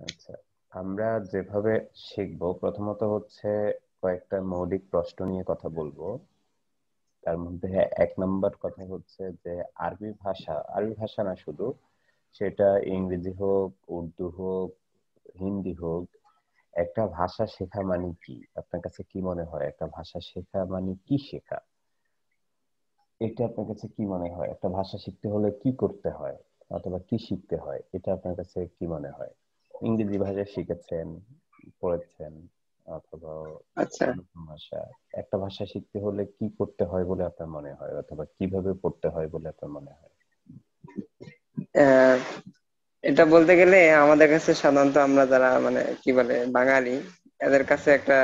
আচ্ছা, আমরা যেভাবে শিখবো প্রথমত হচ্ছে কয়েকটা মৌলিক প্রশ্ন নিয়ে কথা বলবো। তার মধ্যে 1 নম্বর কথা হচ্ছে যে আরবি ভাষা না শুধু, সেটা ইংরেজি হোক, উর্দু হোক, হিন্দি হোক, একটা ভাষা শেখা মানে কি? আপনার কাছে কি মনে হয় একটা ভাষা শেখা মানে কি শেখা? এটা আপনার কাছে কি মনে হয়? একটা ভাষা শিখতে হলে কি করতে হয় অথবা কি শিখতে হয়? এটা আপনার কাছে কি মনে হয়? ইংরেজি ভাষা শিখেছেন, পড়েছেন, অথবা আচ্ছা। অন্য কোনো ভাষা। একটা ভাষা শিখতে হলে কি করতে হয় বলে আপনার মনে হয়, অথবা কিভাবে পড়তে হয় বলে আপনার মনে হয়? আহ, এটা বলতে গেলে আমাদের কাছে সাধারণত আমরা যারা মানে কি বলে বাঙালি, এদের কাছে একটা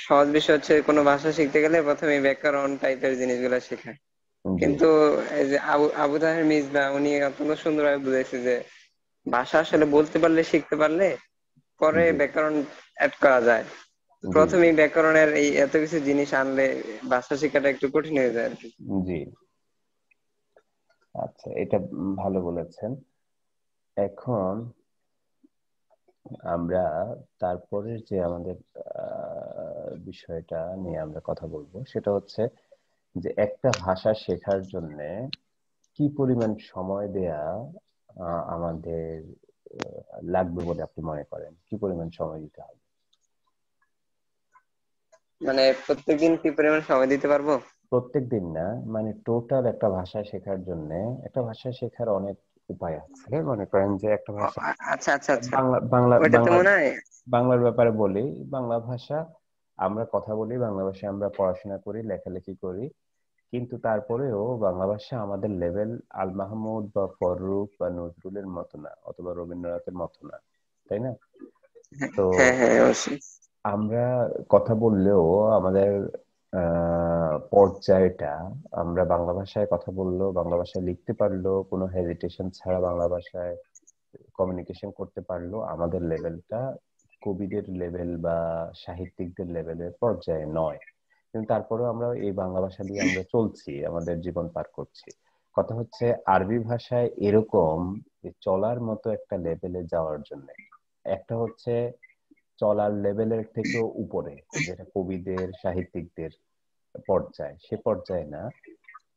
সহজ বিষয় হচ্ছে কোনো ভাষা শিখতে গেলে প্রথমে ব্যাকরণ টাইপের জিনিসগুলো শেখায়। জি। কিন্তু এই যে আবু আবু তাহের মিজবা উনি অত্যন্ত সুন্দরভাবে বুঝাইছে যে ভাষা আসলে বলতে পারলে শিখতে পারলে পরে জি। ব্যাকরণ অ্যাড করা যায়। জি। প্রথমেই ব্যাকরণের এই এত কিছু জিনিস আনলে ভাষা শেখাটা একটু কঠিন হয়ে যায় আর কি। জি। আচ্ছা, এটা ভালো বলেছেন। এখন আমরা তারপরের যে আমাদের বিষয়টা নিয়ে আমরা কথা বলবো সেটা হচ্ছে যে একটা ভাষা শেখার জন্য কি পরিমাণ সময় দেয়া আমাদের লাগবে বলে আপনি মনে করেন? কি পরিমাণ সময় দিতে হবে? মানে প্রত্যেকদিন কি পরিমাণ সময় দিতে পারবো? প্রত্যেক দিন না, মানে টোটাল একটা ভাষা শেখার জন্য। একটা ভাষা শেখার অনেক উপায় আছে। মনে করেন যে একটা ভাষা, আচ্ছা আচ্ছা আচ্ছা। বাংলা বাংলা ওইটাতে বাংলা মনে হয়। বাংলার ব্যাপারে বলি। বাংলা ভাষা আমরা কথা বলি, বাংলা ভাষায় আমরা পড়াশোনা করি, লেখালেখি করি, কিন্তু তারপরেও বাংলা ভাষা আমাদের লেভেল আল মাহমুদ বা ফররুখ বা নজরুলের মতো না, অথবা রবীন্দ্রনাথের মতো না, তাই না? তো হ্যাঁ হ্যাঁ অবশ্যই। আমরা কথা বললেও আমাদের পর্যায়টা, আমরা বাংলা ভাষায় কথা বললেও, বাংলা ভাষায় লিখতে পারলেও, কোনো হেজিটেশন ছাড়া বাংলা ভাষায় কমিউনিকেশন করতে পারলেও আমাদের লেভেলটা কবিদের লেভেল বা সাহিত্যিকদের লেভেলের পর্যায়ে নয়। কিন্তু তারপরেও আমরা এই বাংলা ভাষা দিয়ে আমরা চলছি, আমাদের জীবন পার করছি। কথা হচ্ছে আরবি ভাষায় এরকম যে চলার মতো একটা লেভেলে যাওয়ার জন্য, একটা হচ্ছে চলার লেভেলের থেকেও উপরে, যেটা কবিদের সাহিত্যিকদের পর্যায়ে, সে পর্যায়ে না,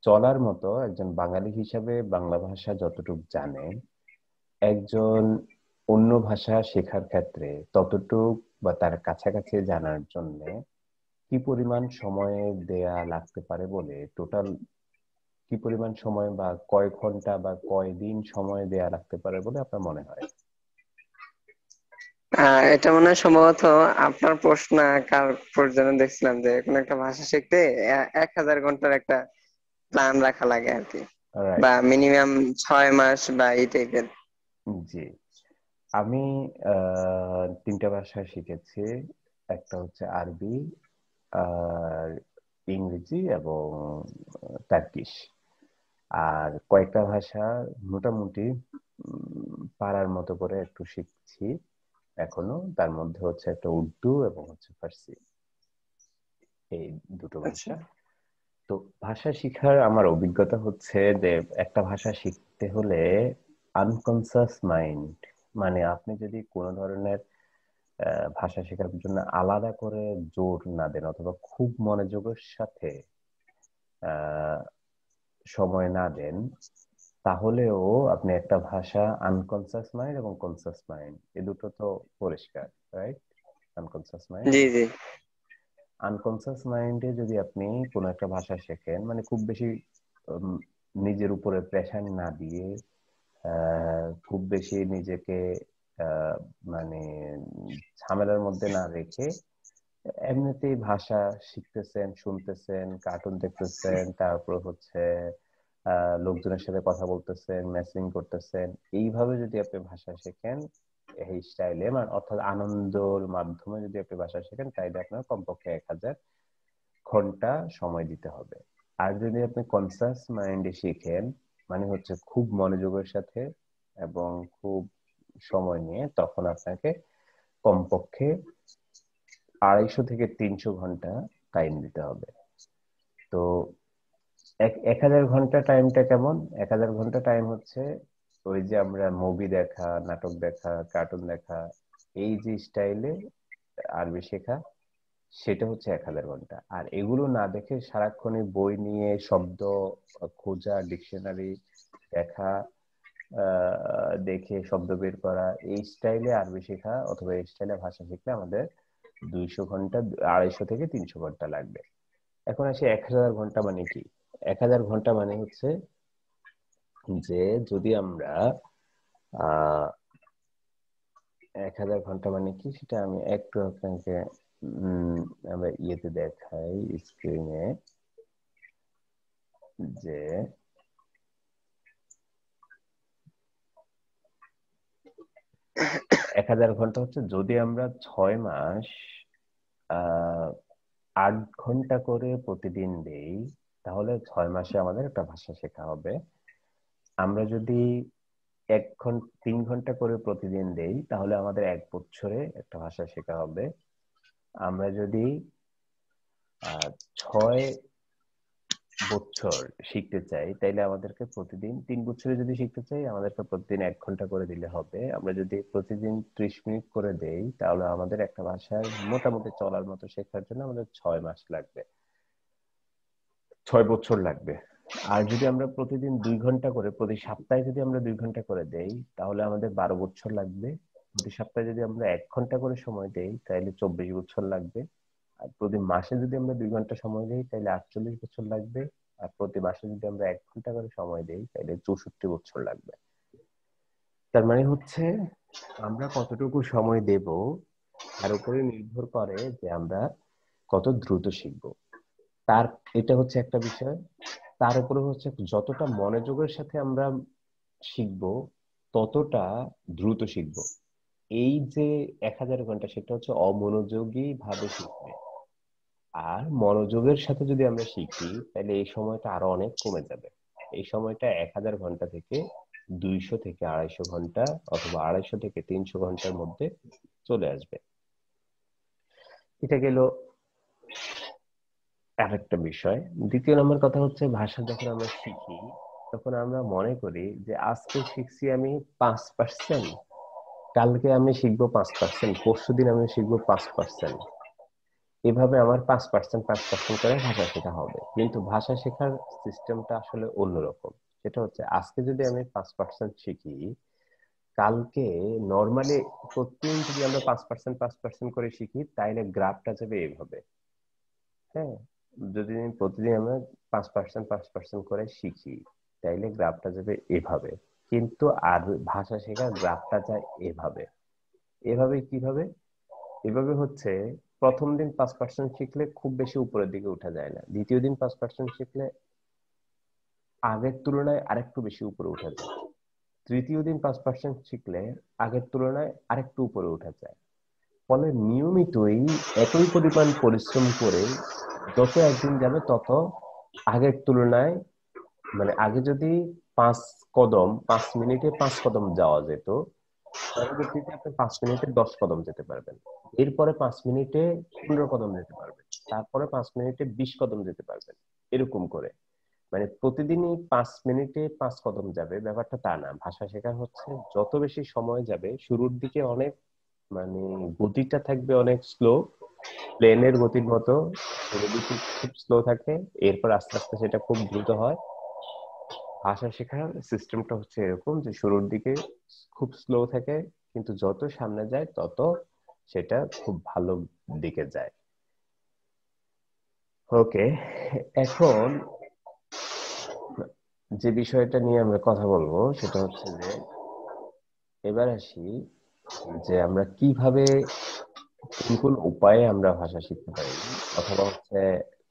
চলার মতো একজন বাঙালি হিসাবে বাংলা ভাষা যতটুকু জানে, একজন অন্য ভাষা শেখার ক্ষেত্রে ততটুক বা তার কাছাকাছি জানার জন্য কি পরিমাণ সময় দেয়া লাগতে পারে বলে, টোটাল কি পরিমাণ সময় বা কয় ঘন্টা বা কয় দিন সময় দেয়া লাগতে পারে বলে আপনার মনে হয়? এটা মনে হয় সম্ভবত আপনার প্রশ্ন কার পর্যন্ত দেখছিলাম যে কোনো একটা ভাষা শিখতে 1000 ঘন্টার একটা প্ল্যান রাখা লাগে আর কি, বা রাইট। মিনিমাম 6 মাস বা এই টাইপের। জি। আমি 3টা ভাষা শিখেছি। একটা হচ্ছে আরবি, আর ইংরেজি এবং টার্কিশ। আর কয়েকটা ভাষা মোটামুটি পারার মতো করে একটু শিখছি এখনো। তার মধ্যে হচ্ছে একটা উর্দু এবং হচ্ছে ফার্সি, এই দুটো আচ্ছা। ভাষা। তো ভাষা শিখার আমার অভিজ্ঞতা হচ্ছে যে একটা ভাষা শিখতে হলে আনকনসাস মাইন্ড, মানে আপনি যদি কোনো ধরনের ভাষা শেখার জন্য আলাদা করে জোর না দেন, অথবা খুব মনোযোগের সাথে আহ সময় না দেন, তাহলেও আপনি একটা ভাষা, আনকনসাস মাইন্ড এবং কনসাস মাইন্ড, এ দুটো তো পরিষ্কার, রাইট? আনকনসাস মাইন্ড জি এবং জি। আনকনসাস মাইন্ডে যদি আপনি কোনো একটা ভাষা শেখেন, মানে খুব বেশি উম, নিজের উপরে প্রেশার না দিয়ে, খুব বেশি নিজেকে আহ, মানে ঝামেলার মধ্যে না রেখে, এমনিতেই ভাষা শিখতেছেন, শুনতেছেন, কার্টুন দেখতেছেন, তারপর হচ্ছে লোকজনের সাথে কথা বলতেছেন, মেসেজিং করতেছেন, এইভাবে যদি আপনি ভাষা শেখেন, এই স্টাইলে, মানে অর্থাৎ আনন্দর মাধ্যমে যদি আপনি ভাষা শেখেন, তাইলে আপনার কমপক্ষে 1000 ঘন্টা সময় দিতে হবে। আর যদি আপনি কনসাস মাইন্ডে শিখেন, মানে হচ্ছে খুব মনোযোগের সাথে এবং খুব সময় নিয়ে, তখন আপনাকে কমপক্ষে 250 থেকে 300 ঘন্টা টাইম দিতে হবে। তো 1000 ঘন্টা টাইমটা কেমন? 1000 ঘন্টা টাইম হচ্ছে ওই যে আমরা মুভি দেখা, নাটক দেখা, কার্টুন দেখা, এই যে স্টাইলে আরবি শেখা, সেটা হচ্ছে 1000 ঘন্টা। আর এগুলো না দেখে সারাক্ষণই বই নিয়ে শব্দ খোঁজা, ডিকশনারি দেখা, দেখে শব্দ বের করা, এই স্টাইলে আরবি শেখা অথবা এই স্টাইলে ভাষা শিখলে আমাদের 200 ঘন্টা, 250 থেকে 300 ঘন্টা লাগবে। এখন আসি 1000 ঘন্টা মানে কি। 1000 ঘন্টা মানে হচ্ছে যে যদি আমরা আহ 1000 ঘন্টা মানে কি সেটা আমি একটু আপনাকে আমরা ইয়েতে দেখাই স্ক্রিনে, যে 1000 ঘন্টা হচ্ছে যদি আমরা 6 মাস 8 ঘন্টা করে প্রতিদিন দেই, তাহলে 6 মাসে আমাদের একটা ভাষা শেখা হবে। আমরা যদি 3 ঘন্টা করে প্রতিদিন দেই, তাহলে আমাদের 1 বছরে একটা ভাষা শেখা হবে। আমরা যদি 6 বছর শিখতে চাই, তাইলে আমাদেরকে প্রতিদিন 3 বছরে যদি শিখতে চাই, আমাদেরকে প্রতিদিন 1 ঘন্টা করে দিলে হবে। আমরা যদি প্রতিদিন 30 মিনিট করে দেই, তাহলে আমাদের একটা ভাষায় মোটামুটি চলার মতো শেখার জন্য আমাদের 6 মাস লাগবে, 6 বছর লাগবে। আর যদি আমরা প্রতিদিন 2 ঘন্টা করে, প্রতি সপ্তাহে যদি আমরা 2 ঘন্টা করে দেই, তাহলে আমাদের 12 বছর লাগবে। প্রতি সপ্তাহে যদি আমরা 1 ঘন্টা করে সময় দেই, তাহলে 24 বছর লাগবে। আর প্রতি মাসে যদি আমরা 2 ঘন্টা সময় দিই, তাহলে 48 বছর লাগবে। আর প্রতি মাসে যদি আমরা 1 ঘন্টা করে সময় দিই, তাহলে 64 বছর লাগবে। তার মানে হচ্ছে আমরা কতটুকু সময় দেব তার উপরে নির্ভর করে যে আমরা কত দ্রুত শিখবো। তার এটা হচ্ছে একটা বিষয়। তার উপরে হচ্ছে যতটা মনোযোগের সাথে আমরা শিখবো, ততটা দ্রুত শিখবো। এই যে 1000 ঘন্টা, সেটা হচ্ছে অমনোযোগী ভাবে শিখবে। আর মনোযোগের সাথে যদি আমরা শিখি, তাহলে এই সময়টা আরো অনেক কমে যাবে। এই সময়টা 1000 ঘন্টা থেকে 200 থেকে 250 ঘন্টা, অথবা 250 থেকে 300 ঘন্টার মধ্যে চলে আসবে। এটা গেল আরেকটা বিষয়। দ্বিতীয় নম্বর কথা হচ্ছে, ভাষা যখন আমরা শিখি, তখন আমরা মনে করি যে আজকে শিখছি আমি 5%, কালকে আমি শিখবো 5%, পরশুদিন আমি শিখবো 5%। এভাবে আমার 5% 5% করে ভাষা শেখা হবে। কিন্তু ভাষা শেখার সিস্টেমটা আসলে অন্যরকম। সেটা হচ্ছে, আজকে যদি আমি 5% শিখি, কালকে নর্মালি প্রতিদিন যদি আমরা 5% 5% করে শিখি, তাইলে গ্রাফটা যাবে এভাবে। হ্যাঁ, যদি প্রতিদিন আমরা 5% 5% করে শিখি, তাইলে গ্রাফটা যাবে এভাবে। কিন্তু আর ভাষা শেখার গ্রাফটা যায় এভাবে। এভাবে কিভাবে? এভাবে হচ্ছে, প্রথম দিন 5% শিখলে খুব বেশি উপরের দিকে উঠা যায় না। দ্বিতীয় দিন 5% শিখলে আগের তুলনায় আরেকটু বেশি উপরে উঠা যায়। তৃতীয় দিন 5% শিখলে আগের তুলনায় আরেকটু উপরে উঠা যায়। ফলে নিয়মিতই একই পরিমাণ পরিশ্রম করে যত একদিন যাবে, তত আগের তুলনায়, মানে আগে যদি 5 কদম 5 মিনিটে 5 কদম যাওয়া যেত, পরবর্তীতে আপনি 5 মিনিটে 10 কদম যেতে পারবেন। এরপরে 5 মিনিটে 15 কদম যেতে পারবেন। তারপরে 5 মিনিটে 20 কদম যেতে পারবেন। এরকম করে, মানে প্রতিদিনই 5 মিনিটে 5 কদম যাবে, ব্যাপারটা তা না। ভাষা শেখার হচ্ছে যত বেশি সময় যাবে, শুরুর দিকে অনেক, মানে গতিটা থাকবে অনেক স্লো, প্লেনের গতির মতো। শুরুর দিকে খুব স্লো থাকে, এরপর আস্তে আস্তে সেটা খুব দ্রুত হয়। ভাষা শেখার সিস্টেমটা হচ্ছে এরকম যে শুরুর দিকে খুব স্লো থাকে, কিন্তু যত সামনে যায় তত সেটা খুব ভালো দিকে যায়। ওকে, এখন যে বিষয়টা নিয়ে আমরা কথা বলবো সেটা হচ্ছে যে, এবার আসি যে আমরা কিভাবে, কোন কোন উপায়ে আমরা ভাষা শিখতে পারি, অথবা হচ্ছে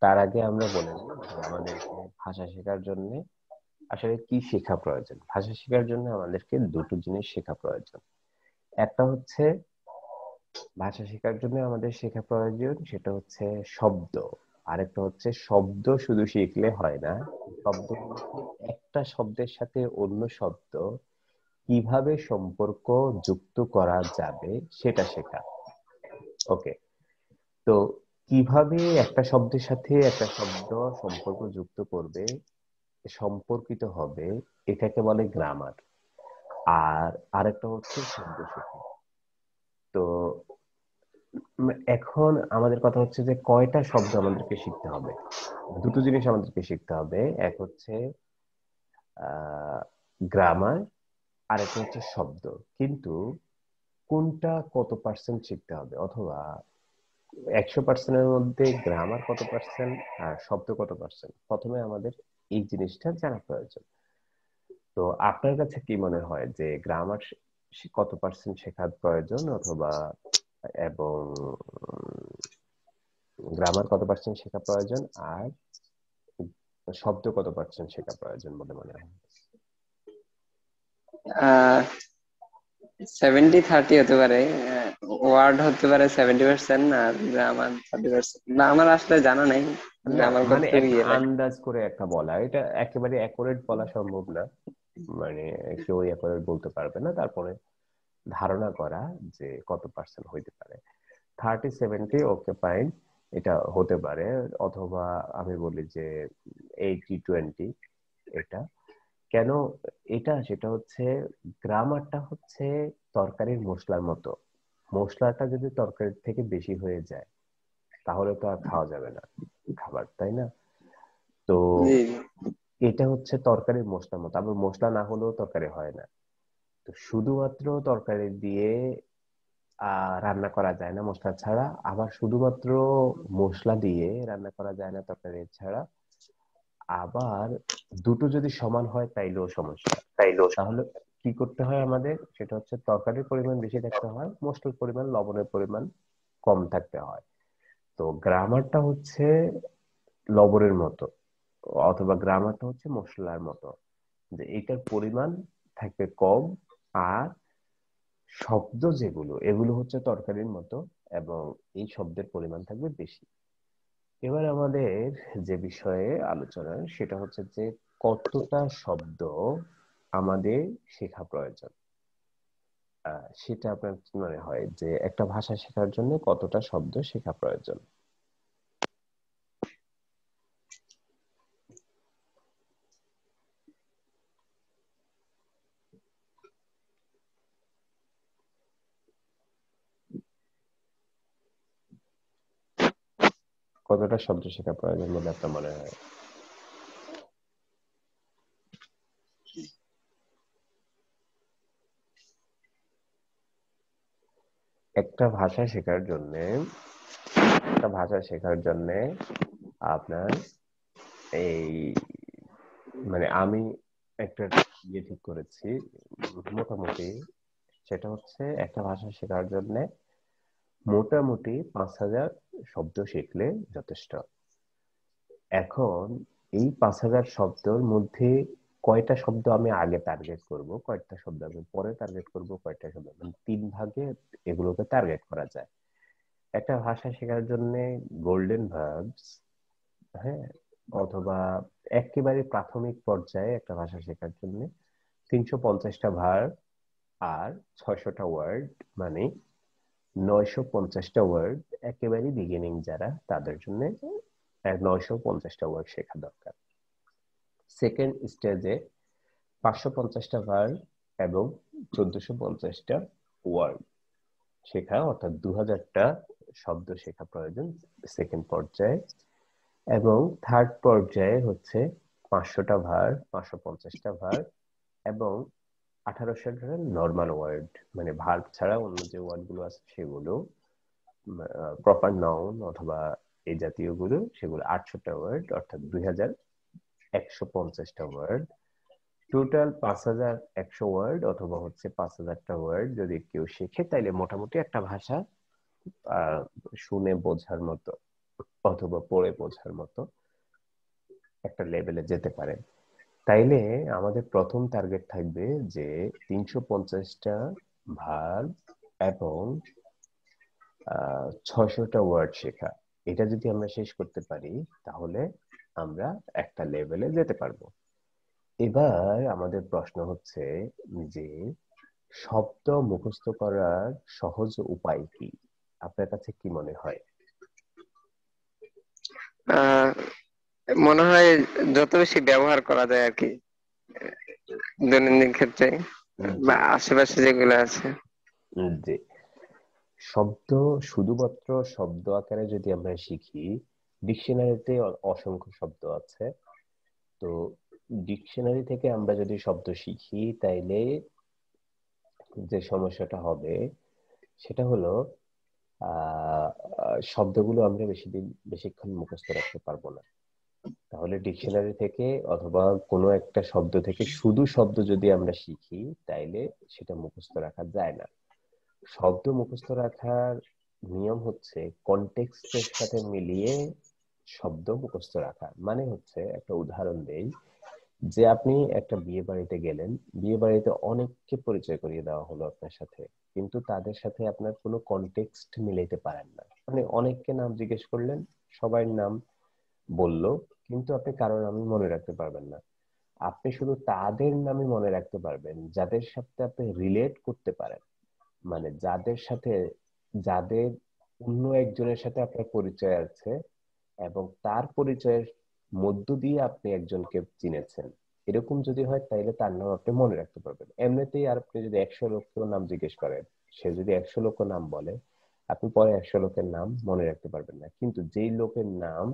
তার আগে আমরা বলে নিই যে আমাদেরকে ভাষা শেখার জন্য আসলে কি শেখা প্রয়োজন। ভাষা শেখার জন্য আমাদেরকে দুটো জিনিস শেখা প্রয়োজন। একটা হচ্ছে, ভাষা শেখার জন্য আমাদের শেখা প্রয়োজন, সেটা হচ্ছে শব্দ। আরেকটা হচ্ছে, শব্দ শুধু শিখলে হয় না, শব্দগুলোকে একটা শব্দের সাথে অন্য শব্দ কিভাবে সম্পর্ক যুক্ত করা যাবে সেটা শেখা। ওকে, তো কিভাবে একটা শব্দের সাথে একটা শব্দ সম্পর্ক যুক্ত করবে, সম্পর্কিত হবে, এটাকে বলে গ্রামার। আর আরেকটা হচ্ছে শব্দ শেখা। তো এখন আমাদের কথা হচ্ছে যে কয়টা শব্দ আমাদেরকে শিখতে হবে। দুটো জিনিস আমাদেরকে শিখতে হবে, এক হচ্ছে গ্রামার, আর একটা হচ্ছে শব্দ। কিন্তু কোনটা কত পার্সেন্ট শিখতে হবে, অথবা 100%-এর মধ্যে গ্রামার কত পার্সেন্ট আর শব্দ কত পার্সেন্ট, প্রথমে আমাদের এই জিনিসটা জানা প্রয়োজন। তো আপনার কাছে কি মনে হয় যে গ্রামার কত পার্সেন্ট শেখার প্রয়োজন, অথবা এবং গ্রামার কত পার্সেন্ট শেখা প্রয়োজন, আর শব্দ কত পার্সেন্ট শেখা প্রয়োজন বলে মনে হয়? 70-30 হতে পারে। ওয়ার্ড হতে পারে 70%, আর গ্রামার 30%। না, আমার আসলে জানা নাই না, গ্রামার মানে কতটুকু একটা ইয়ে লাগে। আন্দাজ করে একটা বলা, এটা একেবারে অ্যাকুরেট বলা সম্ভব না, মানে কেউ অ্যাকুরেট বলতে পারবে না, তারপরে ধারণা করা যে কত পার্সেন্ট হইতে পারে। 30-70, ওকে ফাইন, এটা হতে পারে। অথবা আমি বলি যে 80-20, এটা কেন? এটা সেটা হচ্ছে, গ্রামারটা হচ্ছে তরকারির মশলার মতো। মশলাটা যদি তরকারির থেকে বেশি হয়ে যায় তাহলে তো আর খাওয়া যাবে না খাবার, তাই না? তো জি, এটা হচ্ছে তরকারির মশলার মতো, আবার মশলা না হলেও তরকারি হয় না। তো শুধুমাত্র তরকারি দিয়ে রান্না করা যায় না মশলা ছাড়া, আবার শুধুমাত্র মশলা দিয়ে রান্না করা যায় না তরকারি ছাড়া। আবার দুটো যদি সমান হয় তাইলেও সমস্যা। তাইলো। তাহলে কি করতে হয় আমাদের, সেটা হচ্ছে তরকারির পরিমাণ বেশি থাকতে হয়, মশলার পরিমাণ, লবণের পরিমাণ কম থাকতে হয়। তো গ্রামারটা হচ্ছে লবণের মতো, অথবা গ্রামারটা হচ্ছে মশলার মতো, যে এটার পরিমাণ থাকবে কম, আর শব্দ যেগুলো এগুলো হচ্ছে তরকারির মতো, এবং এই শব্দের পরিমাণ থাকবে বেশি। এবার আমাদের যে বিষয়ে আলোচনা সেটা হচ্ছে যে কতটা শব্দ আমাদের শেখা প্রয়োজন। সেটা আপনার কি মনে হয় যে একটা ভাষা শেখার জন্য কতটা শব্দ শেখা প্রয়োজন? কতটা শব্দ শেখা প্রয়োজন বলে আপনার মনে হয়? একটা ভাষা শেখার জন্য, একটা ভাষা শেখার জন্য আপনার এই, মানে আমি একটা ইয়ে ঠিক করেছি মোটামুটি, সেটা হচ্ছে একটা ভাষা শেখার জন্য মোটামুটি 5,000 শব্দ শিখলে যথেষ্ট। এখন এই 5,000 শব্দের মধ্যে কয়টা শব্দ আমি আগে টার্গেট করব, কয়টা শব্দ আমি পরে টার্গেট করব, কয়টা শব্দ, মানে 3 ভাগে এগুলোকে টার্গেট করা যায়। একটা ভাষা শেখার জন্য গোল্ডেন ভার্বস, হ্যাঁ, অথবা একেবারে প্রাথমিক পর্যায়ে একটা ভাষা শেখার জন্য 350টা ভার্ব আর 600টা ওয়ার্ড, মানে 950টা ওয়ার্ড। একেবারে বিগিনিং যারা তাদের জন্য 950টা ওয়ার্ড শেখা দরকার। সেকেন্ড স্টেজে 550টা ভার্ব এবং 1450টা ওয়ার্ড শেখা, অর্থাৎ 2000টা শব্দ শেখা প্রয়োজন সেকেন্ড পর্যায়ে। এবং থার্ড পর্যায়ে হচ্ছে 500টা ভার্ব, 550টা ভার্ব এবং 1800টা নর্মাল ওয়ার্ড, মানে ভার্ব ছাড়া অন্য যে ওয়ার্ড গুলো আছে সেগুলো, প্রপার নাউন অথবা এই জাতীয় গুলো, সেগুলো 800টা ওয়ার্ড, অর্থাৎ 2150টা ওয়ার্ড। টোটাল 5100 ওয়ার্ড, অথবা হচ্ছে 5000টা ওয়ার্ড যদি কেউ শেখে তাইলে মোটামুটি একটা ভাষা আহ শুনে বোঝার মতো অথবা পড়ে বোঝার মতো একটা লেভেলে যেতে পারে। তাইলে আমাদের প্রথম টার্গেট থাকবে যে 350টা ভার্ব এবং 600টা ওয়ার্ড শেখা। এটা যদি আমরা শেষ করতে পারি তাহলে আমরা একটা লেভেলে যেতে পারবো। এবার আমাদের প্রশ্ন হচ্ছে যে শব্দ মুখস্থ করার সহজ উপায় কি? আপনার কাছে কি মনে হয়? আহ মনে হয় যত বেশি ব্যবহার করা যায় আর কি, দৈনন্দিন ক্ষেত্রে। বা জি আশেপাশে যেগুলো আছে। জি। শব্দ শুধুমাত্র শব্দ আকারে যদি আমরা শিখি, ডিকশনারিতে অসংখ্য শব্দ আছে। তো ডিকশনারি থেকে আমরা যদি শব্দ শিখি তাইলে যে সমস্যাটা হবে সেটা হলো আহ শব্দগুলো আমরা বেশিক্ষণ মুখস্থ রাখতে পারবো না। তাহলে ডিকশনারি থেকে অথবা কোনো একটা শব্দ থেকে শুধু শব্দ যদি আমরা শিখি তাইলে সেটা মুখস্থ রাখা যায় না। শব্দ মুখস্থ রাখার নিয়ম হচ্ছে কনটেক্সটের সাথে মিলিয়ে শব্দ মুখস্থ রাখা। মানে হচ্ছে, একটা উদাহরণ দেই, যে আপনি একটা বিয়ে বাড়িতে গেলেন, বিয়ে বাড়িতে অনেককে পরিচয় করিয়ে দেওয়া হলো আপনার সাথে, কিন্তু তাদের সাথে আপনার কোনো কনটেক্সট মিলাইতে পারেন না। মানে অনেককে নাম জিজ্ঞেস করলেন, সবাই নাম বললো, কিন্তু আপনি কারোর নামই মনে রাখতে পারবেন না। আপনি শুধু তাদের নামই মনে রাখতে পারবেন যাদের সাথে আপনি রিলেট করতে পারেন। মানে যাদের অন্য একজনের সাথে আপনার পরিচয় আছে এবং তার পরিচয়ের মধ্য দিয়ে আপনি একজনকে চিনেছেন, এরকম যদি হয় তাহলে তার নাম আপনি মনে রাখতে পারবেন এমনিতেই। আর আপনি যদি 100 লক্ষ নাম জিজ্ঞেস করেন, সে যদি 100 লক্ষ নাম বলে, আপনি পরে 100 লোকের নাম মনে রাখতে পারবেন না। কিন্তু যেই লোকের নাম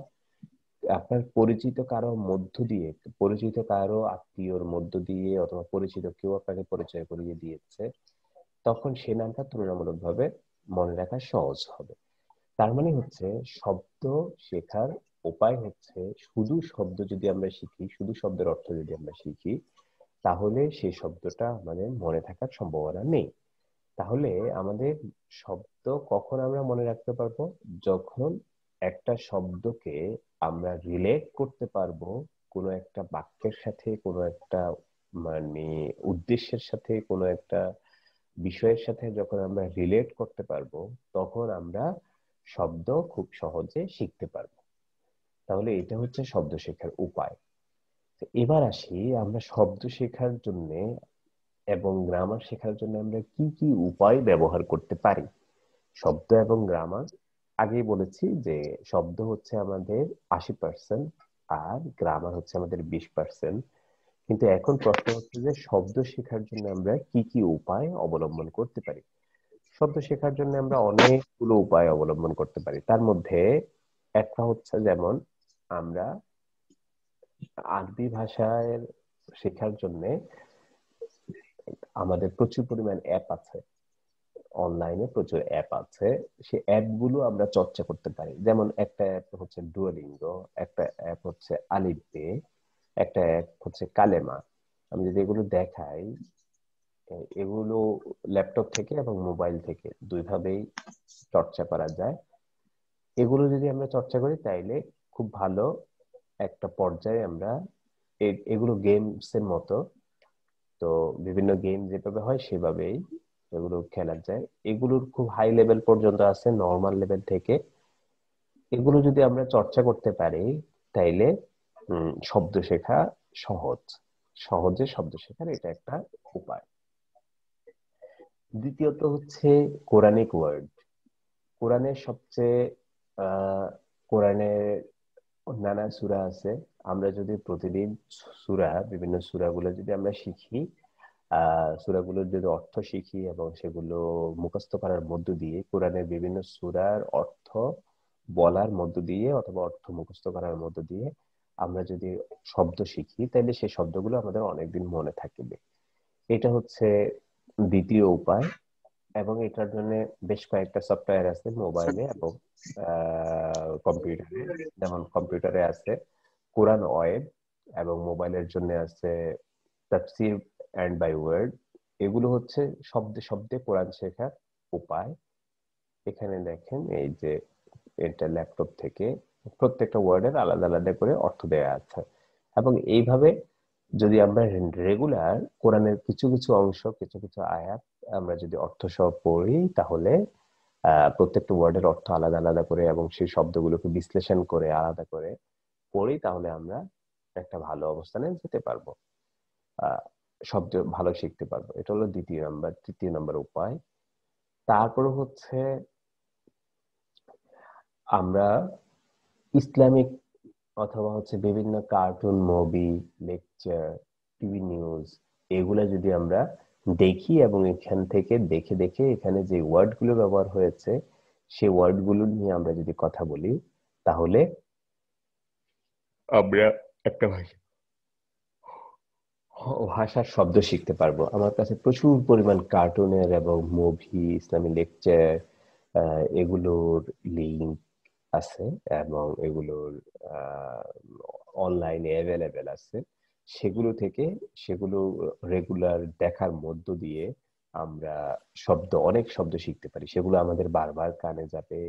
আপনার পরিচিত কারো মধ্য দিয়ে, পরিচিত কারো আত্মীয়র মধ্য দিয়ে অথবা পরিচিত কেউ আপনাকে পরিচয় করিয়ে দিয়েছে, তখন সে নামটা তুলনামূলকভাবে মনে রাখা সহজ হবে। তার মানে হচ্ছে, শব্দ শেখার উপায় হচ্ছে, শুধু শব্দ যদি আমরা শিখি, শুধু শব্দের অর্থ যদি আমরা শিখি, তাহলে সেই শব্দটা আমাদের মনে থাকার সম্ভাবনা নেই। তাহলে আমাদের শব্দ কখন আমরা মনে রাখতে পারবো? যখন একটা শব্দকে আমরা রিলেট করতে পারবো কোনো একটা বাক্যের সাথে, কোনো একটা মানে উদ্দেশ্যের সাথে, কোনো একটা বিষয়ের সাথে যখন আমরা রিলেট করতে পারবো, তখন আমরা শব্দ খুব সহজে শিখতে পারবো। তাহলে এটা হচ্ছে শব্দ শেখার উপায়। তো এবার আসি, আমরা শব্দ শেখার জন্য এবং গ্রামার শেখার জন্য আমরা কি কি উপায় ব্যবহার করতে পারি। শব্দ এবং গ্রামার, আগেই বলেছি যে শব্দ হচ্ছে আমাদের 80%, আর গ্রামার হচ্ছে আমাদের 20%। কিন্তু এখন প্রশ্ন হচ্ছে যে শব্দ শেখার জন্য আমরা কি কি উপায় অবলম্বন করতে পারি। শব্দ শেখার জন্য আমরা অনেকগুলো উপায় অবলম্বন করতে পারি। তার মধ্যে একটা হচ্ছে, যেমন আমরা আরবি ভাষায় শেখার জন্য আমাদের প্রচুর পরিমাণ অ্যাপ আছে, অনলাইনে প্রচুর অ্যাপ আছে। সেই অ্যাপ গুলো আমরা চর্চা করতে পারি। যেমন একটা অ্যাপ হচ্ছে ডুওলিঙ্গো, একটা অ্যাপ হচ্ছে আলিপে, একটা অ্যাপ হচ্ছে কালেমা। আমি যদি এগুলো দেখাই, এগুলো ল্যাপটপ থেকে এবং মোবাইল থেকে দুই ভাবেই চর্চা করা যায়। এগুলো যদি আমরা চর্চা করি তাইলে খুব ভালো একটা পর্যায়ে আমরা, এগুলো গেমস এর মতো, তো বিভিন্ন গেম যেভাবে হয় সেভাবেই এগুলো খেলা যায়। এগুলোর খুব হাই লেভেল পর্যন্ত আছে, নর্মাল লেভেল থেকে। এগুলো যদি আমরা চর্চা করতে পারি তাইলে শব্দ শেখা সহজ, সহজে শব্দ শেখার এটা একটা উপায়। দ্বিতীয়ত হচ্ছে কোরআনিক ওয়ার্ড। কোরআনের সবচেয়ে আহ কোরআনের নানা সূরা আছে। আমরা যদি প্রতিদিন বিভিন্ন সূরাগুলো যদি আমরা শিখি, সূরাগুলোর যদি অর্থ শিখি এবং সেগুলো মুখস্থ করার মধ্য দিয়ে, কোরআনের বিভিন্ন সূরার অর্থ বলার মধ্য দিয়ে অথবা অর্থ মুখস্থ করার মধ্য দিয়ে আমরা যদি শব্দ শিখি, তাহলে সেই শব্দগুলো আমাদের অনেকদিন মনে থাকবে। এটা হচ্ছে দ্বিতীয় উপায়। এবং এটার জন্য বেশ কয়েকটা সফটওয়্যার আছে মোবাইলে এবং কম্পিউটারে। যেমন কম্পিউটারে আছে কোরআন ওয়েব, এবং মোবাইলের জন্য আছে তাফসির এন্ড বাই ওয়ার্ড। এগুলো হচ্ছে শব্দে শব্দে কোরআন শেখার উপায়। এখানে দেখেন, এই যে এটা ল্যাপটপ থেকে প্রত্যেকটা ওয়ার্ডের আলাদা আলাদা করে অর্থ দেওয়া আছে। এবং এইভাবে যদি আমরা রেগুলার কোরআনের কিছু কিছু অংশ, কিছু কিছু আয়াত আমরা যদি অর্থ সহ পড়ি, তাহলে প্রত্যেকটা ওয়ার্ডের অর্থ আলাদা আলাদা করে এবং সেই শব্দগুলোকে বিশ্লেষণ করে আলাদা করে পড়ি, তাহলে আমরা একটা ভালো অবস্থানে যেতে পারবো, আহ শব্দ ভালো শিখতে পারবো। এটা হলো দ্বিতীয় নাম্বার, তৃতীয় নাম্বার উপায়। তারপর হচ্ছে আমরা ইসলামিক অথবা হচ্ছে বিভিন্ন cartoon, movie, lecture, TV news, এগুলা যদি আমরা দেখি এবং এখান থেকে দেখে দেখে এখানে যে ওয়ার্ড গুলো ব্যবহার হয়েছে সেই ওয়ার্ড গুলো নিয়ে আমরা যদি কথা বলি তাহলে আমরা একটা ভাষার শব্দ শিখতে পারবো। আমার কাছে প্রচুর পরিমাণ কার্টুনের এবং মুভি, ইসলামী লেকচার, এগুলোর লিঙ্ক আছে এবং এগুলোর অনলাইনে অ্যাভেলেবেল আছে। সেগুলো থেকে সেগুলো রেগুলার দেখার মধ্য দিয়ে আমরা অনেক শব্দ শিখতে পারি। সেগুলো আমাদের বারবার কানে যাবে,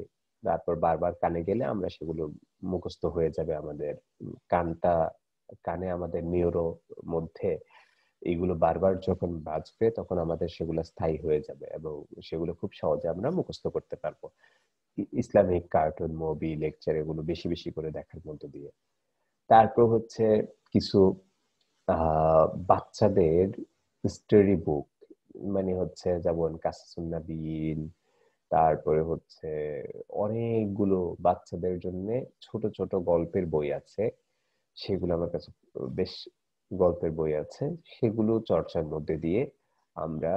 তারপর বারবার কানে গেলে আমরা সেগুলো মুখস্থ হয়ে যাবে আমাদের কানটা কানে আমাদের নিউরো মধ্যে। এইগুলো বারবার যখন বাজবে তখন আমাদের সেগুলো স্থায়ী হয়ে যাবে এবং সেগুলো খুব সহজে আমরা মুখস্থ করতে পারবো ইসলামিক কার্টুন, মুভি, লেকচার এগুলো বেশি বেশি করে দেখার মধ্য দিয়ে। তারপর হচ্ছে কিছু বাচ্চাদের স্টোরি বুক, মানে হচ্ছে যেমন কাসাসুন নাবিল, তারপরে হচ্ছে অনেকগুলো বাচ্চাদের জন্য ছোট ছোট গল্পের বই আছে। সেগুলো আমার কাছে বেশ গল্পের বই আছে, সেগুলো চর্চার মধ্যে দিয়ে আমরা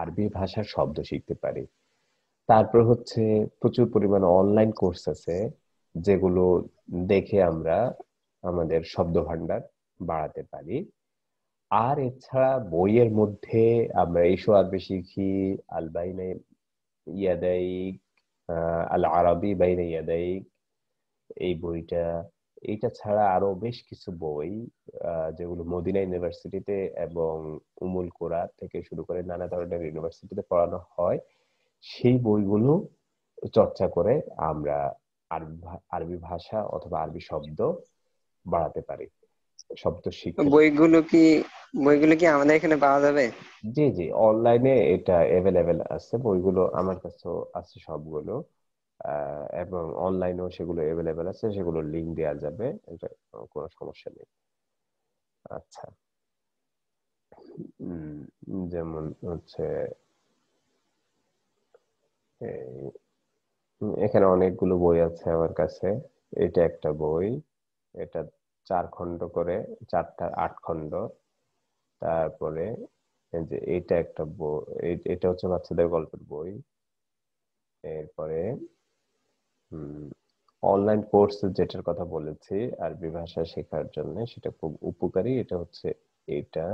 আরবি ভাষার শব্দ শিখতে পারি। তারপর হচ্ছে প্রচুর পরিমাণে অনলাইন কোর্স আছে যেগুলো দেখে আমরা আমাদের শব্দ ভান্ডার বাড়াতে পারি। আর এছাড়া বইয়ের মধ্যে আমরা এইসব আরবি শিখি, আল বাইনে ইয়াদাইক, আল আরাবি বাইনে ইয়াদাইক, এই বইটা। এইটা ছাড়া আরো বেশ কিছু বই যেগুলো মদিনা ইউনিভার্সিটিতে এবং উমুল কোরা থেকে শুরু করে নানা ধরনের ইউনিভার্সিটিতে পড়ানো হয়, সেই বইগুলো চর্চা করে আমরা আরবি ভাষা অথবা আরবি শব্দ বাড়াতে পারি, শব্দ তো শিখতে পারি। বইগুলো কি আমাদের এখানে পাওয়া যাবে? জি জি, অনলাইনে এটা অ্যাভেলেবেল আছে, বইগুলো আমার কাছেও আছে সবগুলো। এবং অনলাইনেও সেগুলো অ্যাভেলেবেল আছে, সেগুলোর লিংক দেওয়া যাবে, এটা কোনো সমস্যা নেই। আচ্ছা। যেমন হচ্ছে এই, এখানে অনেকগুলো বই আছে আমার কাছে। এটা একটা বই, এটা 4 খণ্ড করে, 4টা 8 খণ্ড। তারপরে এই যে এটা একটা বই, এটা হচ্ছে বাচ্চাদের গল্পের বই। এরপরে অনলাইন কোর্স যেটার কথা বলেছি আরবি ভাষা শেখার জন্য, সেটা খুব উপকারী, এটা হচ্ছে এটা।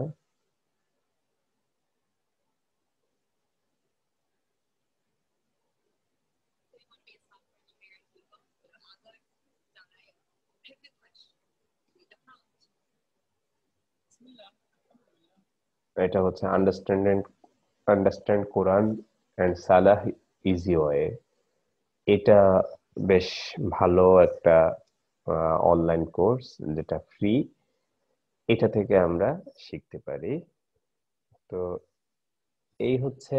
এটা হচ্ছে আন্ডারস্ট্যান্ড কোরআন এন্ড সালাহ ইজি ওয়ে। এটা বেশ ভালো একটা অনলাইন কোর্স যেটা ফ্রি, এটা থেকে আমরা শিখতে পারি। তো এই হচ্ছে